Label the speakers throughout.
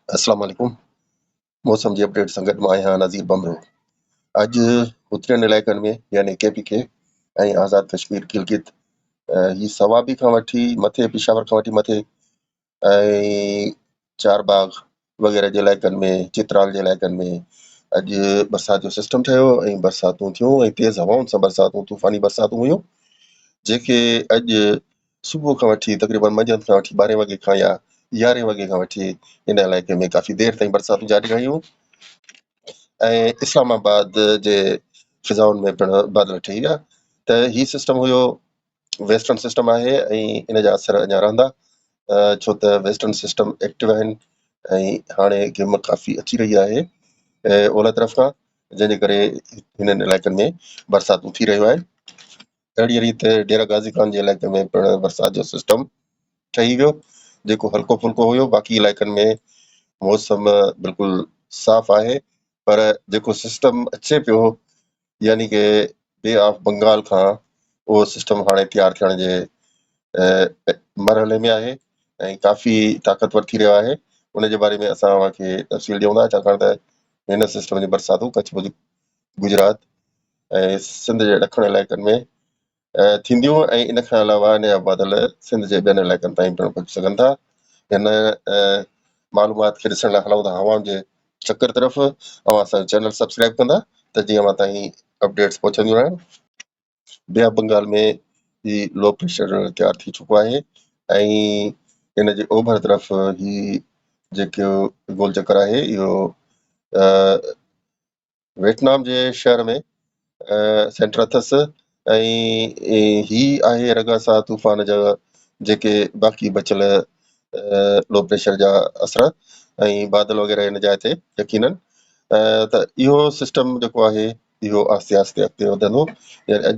Speaker 1: अस्सलाम वालेकुम। मौसम जी अपडेट सां गॾु मां आहियां नज़ीर बमरो। अॼु उतरियनि इलाइक़नि में यानी KPK ऐं आज़ाद कश्मीर गिलगित ही सवाबी खां वठी मथे पिशावर खां वठी मथे ऐं चारबाग वग़ैरह जे इलाइक़नि में, चित्राल जे इलाइक़नि में अॼु बरसाति जो सिस्टम ठहियो ऐं बरसातूं थियूं ऐं तेज़ हवाउनि सां बरसातूं, तूफ़ानी बरसातूं हुयूं, जेके अॼु सुबुह खां वठी तक़रीबन मंझंदि खां वठी 12 वॻे खां या 11 वॻे खां वठी इन इलाइक़े में काफ़ी देरि ताईं बरसातूं जारी रहियूं ऐं इस्लामाबाद जे फिज़ाउनि में पिणु बादल ठही विया। त ही सिस्टम हुयो, वेस्टर्न सिस्टम आहे ऐं इन जा असर अञा रहंदा, छो त वेस्टर्न सिस्टम एक्टिव आहिनि ऐं हाणे गिम काफ़ी अची रही आहे ओलह तरफ़ खां, जंहिंजे करे हिननि इलाइक़नि में बरसातूं थी रहियूं आहिनि। अहिड़ी रीति डेरा गाज़ी ख़ान जे इलाइक़े में पिणु बरसाति जो सिस्टम ठही वियो, जेको हल्को फुल्को हुयो। बाक़ी इलाइक़नि में मौसम बिल्कुलु साफ़ आहे, पर जेको सिस्टम अचे पियो यानी कि बे ऑफ बंगाल खां, उहो सिस्टम हाणे तयारु थियण जे मरहले में आहे ऐं काफ़ी ताक़तवर थी रहियो आहे। उन जे बारे में असां तव्हांखे तफ़सील ॾियूं था, छाकाणि त हिन सिस्टम जी बरसातूं कच्छ, भुज, गुजरात ऐं सिंध जे ॾखण इलाइक़नि में थींदियूं ऐं इन खां अलावा इन जा बादल सिंध जे ॿियनि इलाइक़नि ताईं पिणु पहुची सघनि था। हिन मालूमात खे ॾिसण लाइ हलूं था हवाउनि जे चकर तरफ़। ऐं असांजो चैनल सब्सक्राइब कंदा त जीअं मां ताईं अपडेट्स पहुचंदियूं रहनि। बे ऑफ बंगाल में ही लो प्रेशर तयारु थी चुको आहे ऐं इन जे ओभर तरफ़ ही जेको गोल चकर आहे इहो वियतनाम जे शहर में सेंटर अथसि ऐं ही आहे रगासा तूफ़ान जा जेके बाक़ी बचियल लो प्रेशर जा असर ऐं बादल वग़ैरह हिन जाइ ते यकीनन। त इहो सिस्टम जेको आहे इहो आहिस्ते आहिस्ते अॻिते वधंदो।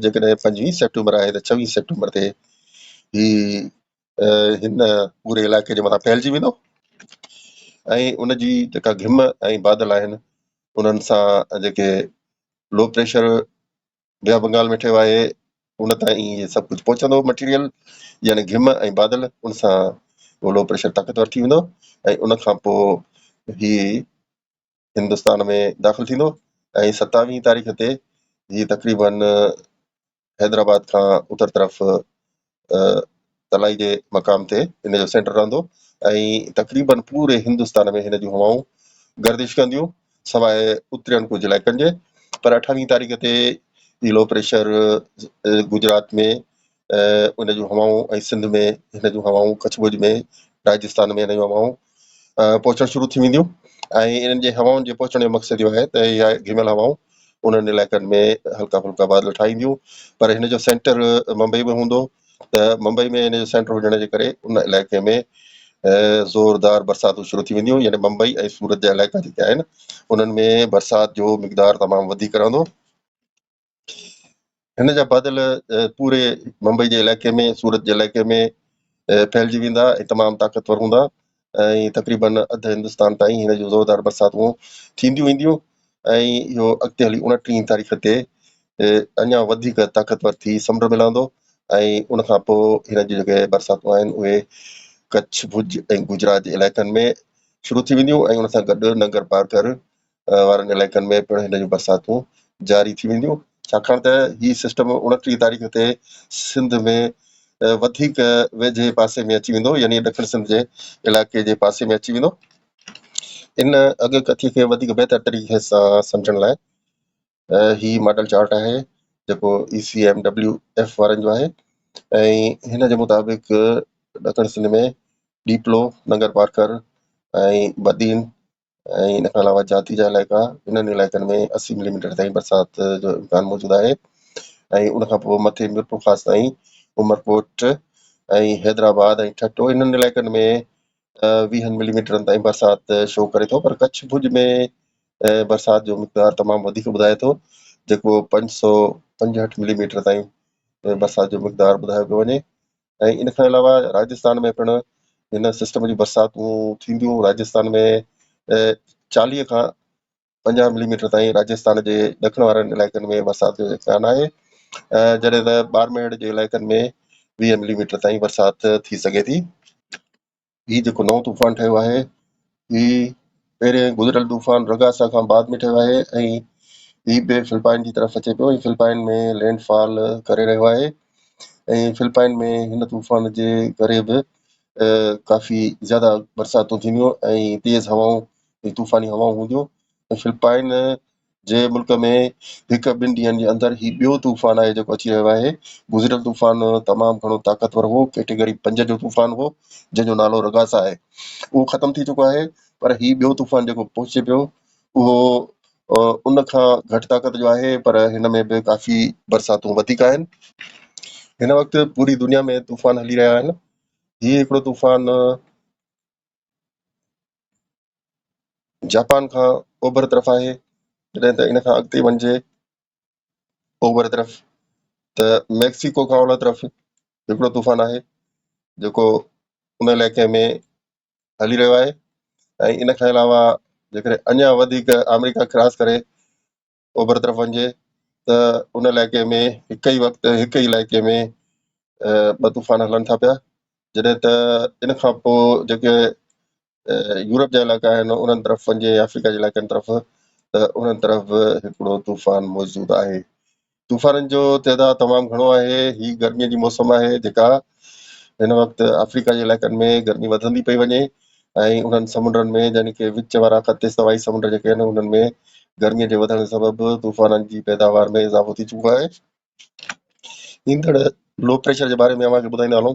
Speaker 1: जेकॾहिं 25 सेप्टेम्बर आहे त 26 सेप्टेम्बर ते ही हिन पूरे इलाइक़े जे मथां फैलिजी वेंदो ऐं उनजी जेका घिम ऐं बादल आहिनि उन्हनि सां जेके लो प्रेशर बे ऑफ बंगाल में ठहियो आहे उन ताईं इहे सभु कुझु पहुचंदो मटीरियल यानी घिम ऐं बादल, उन सां उहो लो प्रेशर ताक़तवर थी वेंदो ऐं उन खां पोइ ही हिंदुस्तान में दाख़िल थींदो ऐं 27 तारीख़ ते ही तक़रीबन हैदराबाद खां उतर तरफ़ तलाई जे मक़ाम ते हिन जो सेंटर रहंदो ऐं तक़रीबन पूरे हिंदुस्तान में हिन जूं हवाऊं गर्दिश कंदियूं सवाइ उतरियनि कुझु इलाइक़नि जे। पर 28 तारीख़ ते ही लो प्रेशर गुजरात में उन जूं हवाऊं ऐं सिंध में हिन जूं हवाऊं, कच्छ भुज में, राजस्थान में हिन जूं हवाऊं पहुचणु शुरू थी वेंदियूं ऐं इन्हनि जे हवाउनि जे पहुचण जो मक़सदु इहो आहे त इहा घिमियल हवाऊं उन्हनि इलाइक़नि में हल्का फुल्का बादल ठाहींदियूं। पर हिन जो सेंटर मुंबई में हूंदो त मुंबई में हिन जो सेंटर हुजण जे करे उन इलाइक़े में ज़ोरदार बरसातूं शुरू थी वेंदियूं, यानी मुंबई ऐं सूरत जा इलाइक़ा जेके आहिनि उन्हनि में बरसाति जो मिक़दार तमामु वधीक रहंदो। हिन जा बादल पूरे मुंबई जे इलाइक़े में, सूरत जे इलाइक़े में फैलिजी वेंदा ऐं तमामु ताक़तवर हूंदा ऐं तक़रीबन अधु हिंदुस्तान ताईं हिन जूं ज़ोरदार बरसातूं थींदियूं वेंदियूं ऐं इहो अॻिते हली 29 तारीख़ ते अञा वधीक ताक़तवर थी समुंड में लहंदो ऐं उन खां पोइ हिन जी जेके बरसातूं आहिनि उहे कच्छ, भुज ऐं गुजरात जे इलाइक़नि में शुरू थी वेंदियूं ऐं उन सां गॾु नंगर पारकर वारनि इलाइक़नि में पिणु हिन जूं बरसातूं जारी थी वेंदियूं, छाकाणि त ही सिस्टम 29 तारीख़ ते सिंध में वधीक वेझे पासे में अची वेंदो, यानी ॾखिण सिंध जे इलाइक़े जे पासे में अची वेंदो। इन अॻकथीअ खे वधीक बहितर तरीक़े सां सम्झण लाइ ही मॉडल चार्ट आहे जेको ECMWF वारनि जो आहे ऐं हिन जे मुताबिक़ ॾखिण सिंध में डीपलो, नंगर पारकर ऐं बदीन ऐं इन खां अलावा जाती जा इलाइक़ा, इन्हनि इलाइक़नि में 80 मिलीमीटर ताईं बरसाति जो इम्कान मौजूदु आहे ऐं उन खां पोइ मथे मीरपुर ख़ासि ताईं उमरकोट ऐं हैदराबाद ऐं ठट्टो इन्हनि इलाइक़नि में 20 मिलीमीटरनि ताईं बरसाति शो करे थो। पर कच्छ भुज में बरसाति जो मिक़दार तमामु वधीक ॿुधाए थो, जेको 565 मिलीमीटर ताईं बरसाति जो मिक़दार ॿुधायो पियो वञे ऐं इन खां अलावा राजस्थान में पिणु हिन सिस्टम जी बरसातूं थींदियूं। राजस्थान में 40 खां 50 मिलीमीटर ताईं राजस्थान जे ॾखण वारनि इलाइक़नि में बरसाति जो इम्कान आहे, जॾहिं त बाड़मेर जे इलाइक़नि में 20 मिलीमीटर ताईं बरसाति थी सघे थी। ही जेको नओं तूफ़ान ठहियो आहे ही पहिरें गुज़िरियल तूफ़ान रगासा खां बाद में ठहियो आहे ऐं हीउ बि फिलिपाइन जी तरफ़ अचे पियो ऐं फिलिपाइन में लैंडफॉल करे रहियो आहे ऐं फिलिपाइन में हिन तूफ़ान जे करे बि काफ़ी ज़्यादा बरसातूं थींदियूं ऐं तेज़ हवाऊं ऐं तूफ़ानी हवाऊं हूंदियूं ऐं फिलिपाइन जे मुल्क में 1-2 ॾींहंनि जे अंदरि ही ॿियो तूफ़ान आहे जेको अची रहियो आहे। गुज़िरियल तूफ़ान तमामु घणो ताक़तवर हो, कैटेगरी 5 जो तूफ़ान हो जंहिंजो नालो रगासा आहे। उहो ख़तमु थी चुको आहे, पर ही ॿियो तूफ़ान जेको पहुचे पियो उहो उन खां घटि ताक़त जो आहे, पर हिन में बि काफ़ी बरसातूं वधीक आहिनि। हिन वक़्तु पूरी दुनिया में तूफ़ान हली रहिया आहिनि। हीउ हिकिड़ो तूफ़ान जापान खां ओभर तरफ़ आहे, जॾहिं त इन खां अॻिते वञिजे ओभर तरफ़ त मैक्सिको खां ओलह तरफ़ हिकिड़ो तूफ़ान आहे जेको उन इलाइक़े में हली रहियो आहे ऐं इन खां अलावा जेकॾहिं अञा वधीक अमेरिका क्रॉस करे ओभर तरफ़ वञिजे त उन इलाइक़े में हिकु ई वक़्तु हिकु ई इलाइक़े में 2 तूफ़ान हलनि था पिया, जॾहिं त इन खां पोइ जेके यूरोप जा इलाइक़ा आहिनि उन्हनि तरफ़ वञिजे, अफ्रीका जे इलाइक़नि तरफ़ त उन्हनि तरफ़ बि हिकिड़ो तूफ़ान मौजूदु आहे। तूफ़ाननि जो तइदाद तमामु घणो आहे। ही गर्मीअ जी मौसम आहे जेका हिन वक़्तु अफ्रीका जे इलाइक़नि में गर्मी वधंदी पई वञे ऐं उन्हनि समुंडनि में यानी कि विच वारा ख़ते सवाई समुंड जेके आहिनि उन्हनि में गर्मीअ जे वधण सबबि तूफ़ाननि जी पैदावार में इज़ाफ़ो थी चुको आहे। ईंदड़ लो प्रेशर जे बारे में अव्हांखे ॿुधाईंदा हलूं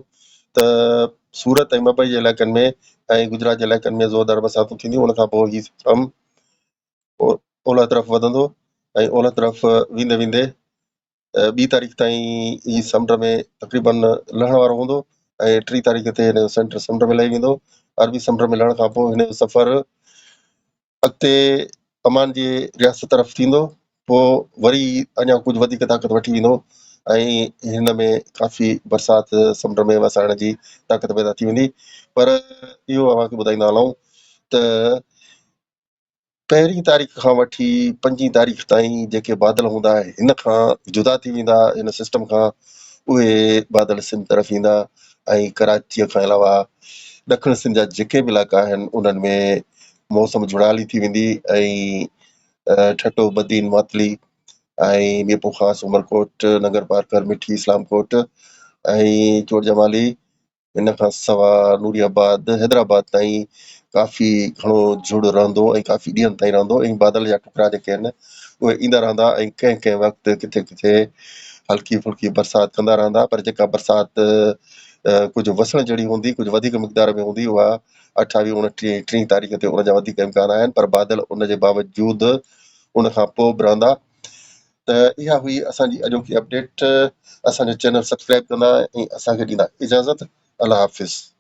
Speaker 1: त सूरत ऐं मुंबई जे इलाइक़नि में ऐं गुजरात जे इलाइक़नि में ज़ोरदार बरसातूं थींदियूं। उन खां पोइ हीउ सिस्टम ओलह तरफ़ वधंदो ऐं ओलह तरफ़ वेंदे वेंदे 2 तारीख़ ताईं ही समुंड में तक़रीबन लहण वारो हूंदो ऐं 3 तारीख़ ते हिन जो सेंटर समुंड में लही वेंदो। अरबी समुंड में लहण खां पोइ हिन जो सफ़र अॻिते अमान जी रियासत तरफ़ थींदो, पोइ वरी अञा कुझु वधीक ताक़त वठी वेंदो ऐं हिन में काफ़ी बरसाति समुंड में वसाइण जी ताक़त पैदा थी वेंदी। पर इहो अव्हांखे ॿुधाईंदा हलूं त 1 तारीख़ खां वठी 5 तारीख़ ताईं जेके बादल हूंदा हिन खां जुदा थी वेंदा हिन सिस्टम खां, उहे बादल सिंध तरफ़ ईंदा ऐं कराचीअ खां अलावा ॾखिण सिंध जा जेके बि इलाइक़ा आहिनि उन्हनि में मौसम जुड़ाली थी वेंदी ऐं ठटो बदीन मातली ऐं ॿिए पोइ ख़ासि उमरकोट नगर पार्कर मिठी इस्लामकोट ऐं चोरजमाली, इन खां सवाइ नूरियाबाद हैदराबाद ताईं काफ़ी घणो जुड़ रहंदो ऐं काफ़ी ॾींहंनि ताईं रहंदो ऐं बादल जा टुकड़ा जेके आहिनि उहे ईंदा रहंदा ऐं कंहिं कंहिं वक़्तु किथे किथे हल्की फुल्की बरसाति कंदा रहंदा। पर जेका बरसाति कुझु वसण जहिड़ी हूंदी, कुझु वधीक मिक़दार में हूंदी, उहा 28, 29, 30 तारीख़ ते उन जा वधीक इम्कान आहिनि, पर बादल उन जे बावजूदि उन खां पोइ बि रहंदा। त इहा हुई असांजी अॼोकी अपडेट। असांजो चैनल सब्सक्राइब कंदा ऐं असांखे ॾींदा इजाज़त। अल्लाह हाफ़िज़।